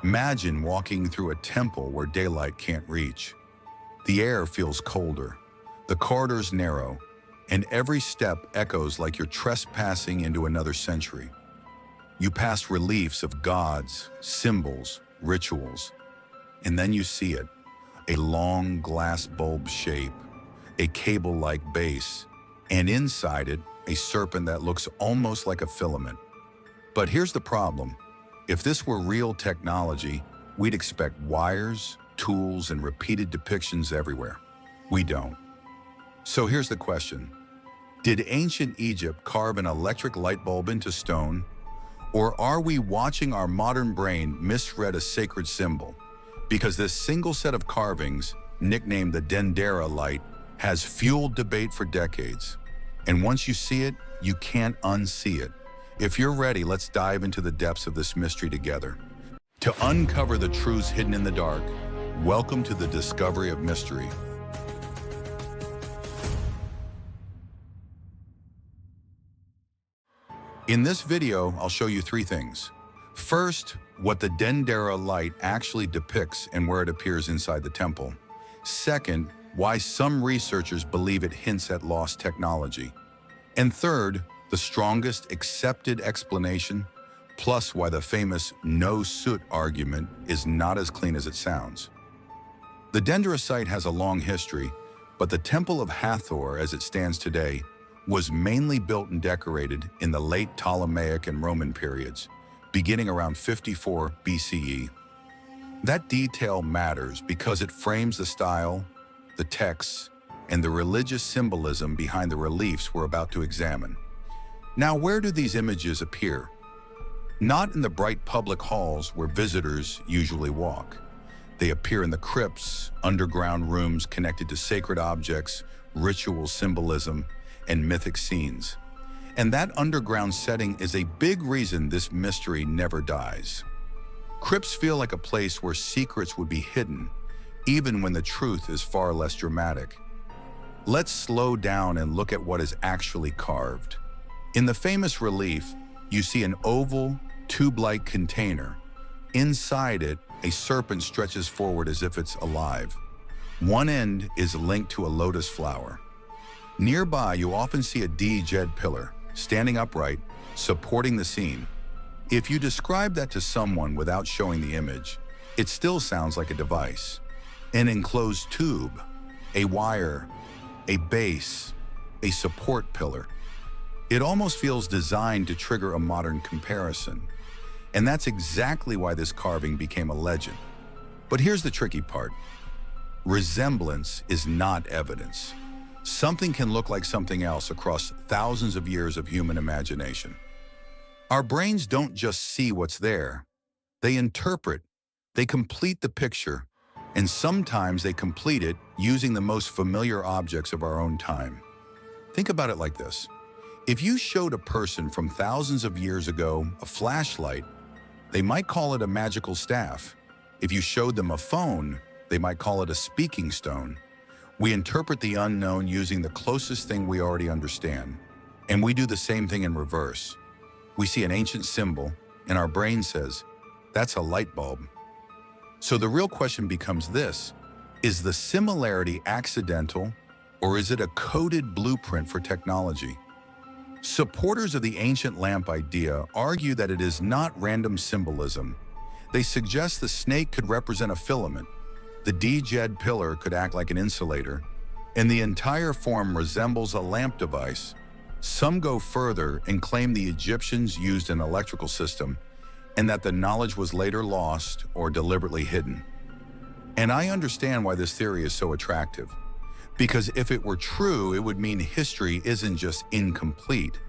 Imagine walking through a temple where daylight can't reach. The air feels colder, the corridors narrow, and every step echoes like you're trespassing into another century. You pass reliefs of gods, symbols, rituals, and then you see it, a long glass bulb shape, a cable-like base, and inside it, a serpent that looks almost like a filament. But here's the problem. If this were real technology, we'd expect wires, tools, and repeated depictions everywhere. We don't. So here's the question. Did ancient Egypt carve an electric light bulb into stone? Or are we watching our modern brain misread a sacred symbol? Because this single set of carvings, nicknamed the Dendera light, has fueled debate for decades. And once you see it, you can't unsee it. If you're ready, let's dive into the depths of this mystery together. To uncover the truths hidden in the dark, welcome to the discovery of mystery. In this video, I'll show you three things. First, what the Dendera light actually depicts and where it appears inside the temple. Second, why some researchers believe it hints at lost technology. And third, the strongest accepted explanation, plus why the famous no soot argument is not as clean as it sounds. The Dendera site has a long history, but the Temple of Hathor, as it stands today, was mainly built and decorated in the late Ptolemaic and Roman periods, beginning around 54 BCE. That detail matters because it frames the style, the texts, and the religious symbolism behind the reliefs we're about to examine. Now, where do these images appear? Not in the bright public halls where visitors usually walk. They appear in the crypts, underground rooms connected to sacred objects, ritual symbolism, and mythic scenes. And that underground setting is a big reason this mystery never dies. Crypts feel like a place where secrets would be hidden, even when the truth is far less dramatic. Let's slow down and look at what is actually carved. In the famous relief, you see an oval, tube-like container. Inside it, a serpent stretches forward as if it's alive. One end is linked to a lotus flower. Nearby, you often see a djed pillar, standing upright, supporting the scene. If you describe that to someone without showing the image, it still sounds like a device. An enclosed tube, a wire, a base, a support pillar. It almost feels designed to trigger a modern comparison. And that's exactly why this carving became a legend. But here's the tricky part. Resemblance is not evidence. Something can look like something else across thousands of years of human imagination. Our brains don't just see what's there. They interpret, they complete the picture, and sometimes they complete it using the most familiar objects of our own time. Think about it like this. If you showed a person from thousands of years ago a flashlight, they might call it a magical staff. If you showed them a phone, they might call it a speaking stone. We interpret the unknown using the closest thing we already understand. And we do the same thing in reverse. We see an ancient symbol, and our brain says, that's a light bulb. So the real question becomes this: is the similarity accidental, or is it a coded blueprint for technology? Supporters of the ancient lamp idea argue that it is not random symbolism. They suggest the snake could represent a filament, the djed pillar could act like an insulator, and the entire form resembles a lamp device. Some go further and claim the Egyptians used an electrical system and that the knowledge was later lost or deliberately hidden. And I understand why this theory is so attractive. Because if it were true, it would mean history isn't just incomplete.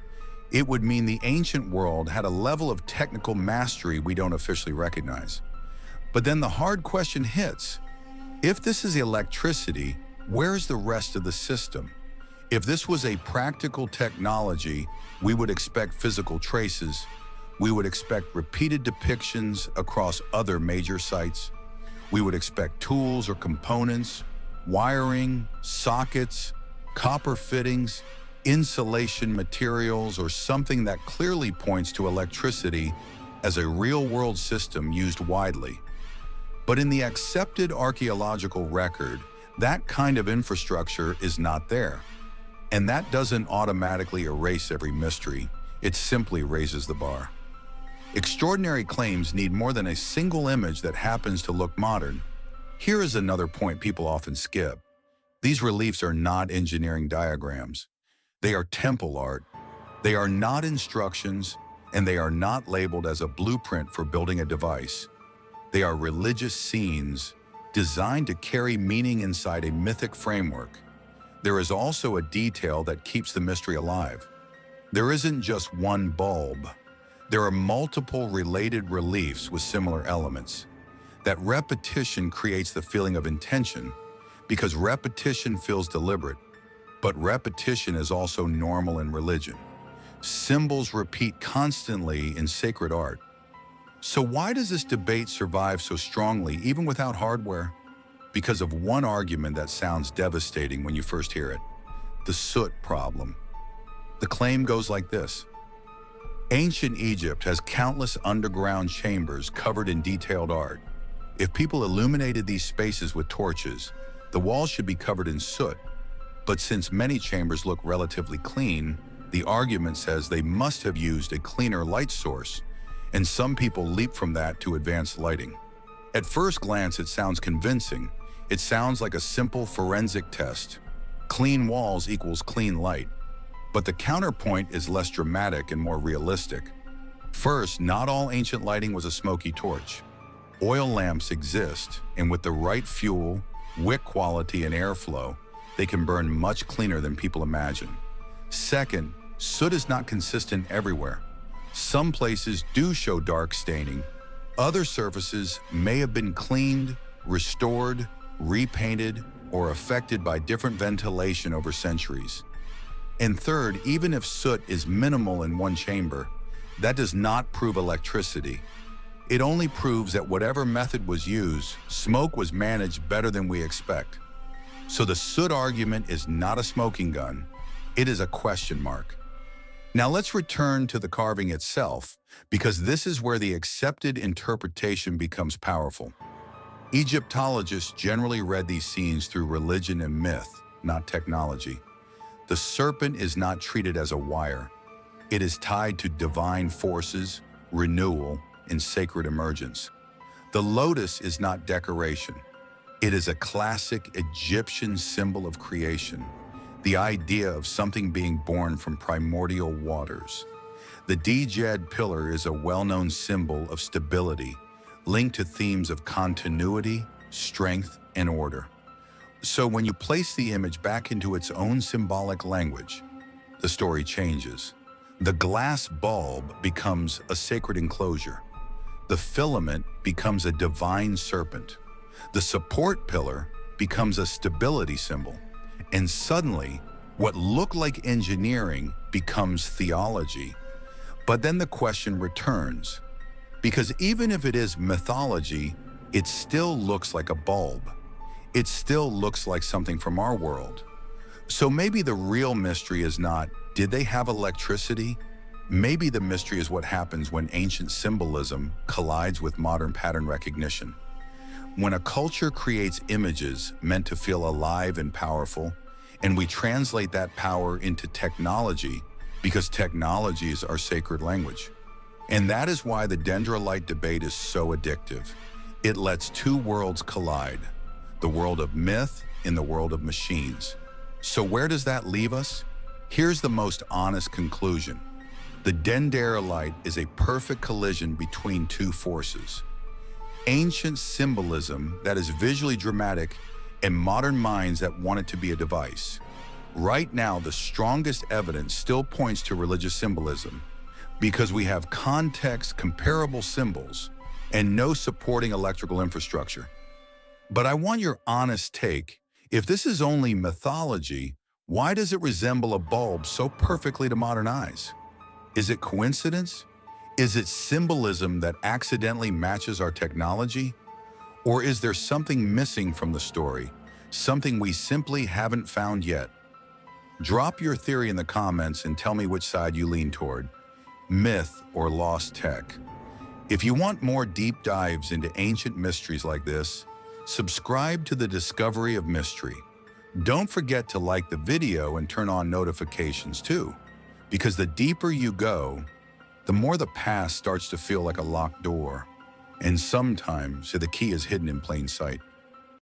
It would mean the ancient world had a level of technical mastery we don't officially recognize. But then the hard question hits. If this is electricity, where's the rest of the system? If this was a practical technology, we would expect physical traces. We would expect repeated depictions across other major sites. We would expect tools or components, wiring, sockets, copper fittings, insulation materials, or something that clearly points to electricity as a real-world system used widely. But in the accepted archaeological record, that kind of infrastructure is not there. And that doesn't automatically erase every mystery, it simply raises the bar. Extraordinary claims need more than a single image that happens to look modern. Here is another point people often skip. These reliefs are not engineering diagrams. They are temple art. They are not instructions, and they are not labeled as a blueprint for building a device. They are religious scenes designed to carry meaning inside a mythic framework. There is also a detail that keeps the mystery alive. There isn't just one bulb. There are multiple related reliefs with similar elements. That repetition creates the feeling of intention, because repetition feels deliberate, but repetition is also normal in religion. Symbols repeat constantly in sacred art. So why does this debate survive so strongly even without hardware? Because of one argument that sounds devastating when you first hear it: the soot problem. The claim goes like this. Ancient Egypt has countless underground chambers covered in detailed art. If people illuminated these spaces with torches, the walls should be covered in soot. But since many chambers look relatively clean, the argument says they must have used a cleaner light source, and some people leap from that to advanced lighting. At first glance, it sounds convincing. It sounds like a simple forensic test. Clean walls equals clean light. But the counterpoint is less dramatic and more realistic. First, not all ancient lighting was a smoky torch. Oil lamps exist, and with the right fuel, wick quality, and airflow, they can burn much cleaner than people imagine. Second, soot is not consistent everywhere. Some places do show dark staining. Other surfaces may have been cleaned, restored, repainted, or affected by different ventilation over centuries. And third, even if soot is minimal in one chamber, that does not prove electricity. It only proves that whatever method was used, smoke was managed better than we expect. So the soot argument is not a smoking gun, it is a question mark. Now let's return to the carving itself, because this is where the accepted interpretation becomes powerful. Egyptologists generally read these scenes through religion and myth, not technology. The serpent is not treated as a wire. It is tied to divine forces, renewal, and sacred emergence. The lotus is not decoration. It is a classic Egyptian symbol of creation, the idea of something being born from primordial waters. The djed pillar is a well-known symbol of stability, linked to themes of continuity, strength, and order. So when you place the image back into its own symbolic language, the story changes. The glass bulb becomes a sacred enclosure. The filament becomes a divine serpent. The support pillar becomes a stability symbol. And suddenly, what looked like engineering becomes theology. But then the question returns, because even if it is mythology, it still looks like a bulb. It still looks like something from our world. So maybe the real mystery is not, did they have electricity? Maybe the mystery is what happens when ancient symbolism collides with modern pattern recognition. When a culture creates images meant to feel alive and powerful, and we translate that power into technology because technology is our sacred language. And that is why the Dendera light debate is so addictive. It lets two worlds collide, the world of myth and the world of machines. So where does that leave us? Here's the most honest conclusion. The Dendera light is a perfect collision between two forces. Ancient symbolism that is visually dramatic and modern minds that want it to be a device. Right now, the strongest evidence still points to religious symbolism because we have context-comparable symbols and no supporting electrical infrastructure. But I want your honest take. If this is only mythology, why does it resemble a bulb so perfectly to modern eyes? Is it coincidence? Is it symbolism that accidentally matches our technology? Or is there something missing from the story, something we simply haven't found yet? Drop your theory in the comments and tell me which side you lean toward, myth or lost tech. If you want more deep dives into ancient mysteries like this, subscribe to the Discovery of Mystery. Don't forget to like the video and turn on notifications too, because the deeper you go, the more the past starts to feel like a locked door, and sometimes the key is hidden in plain sight.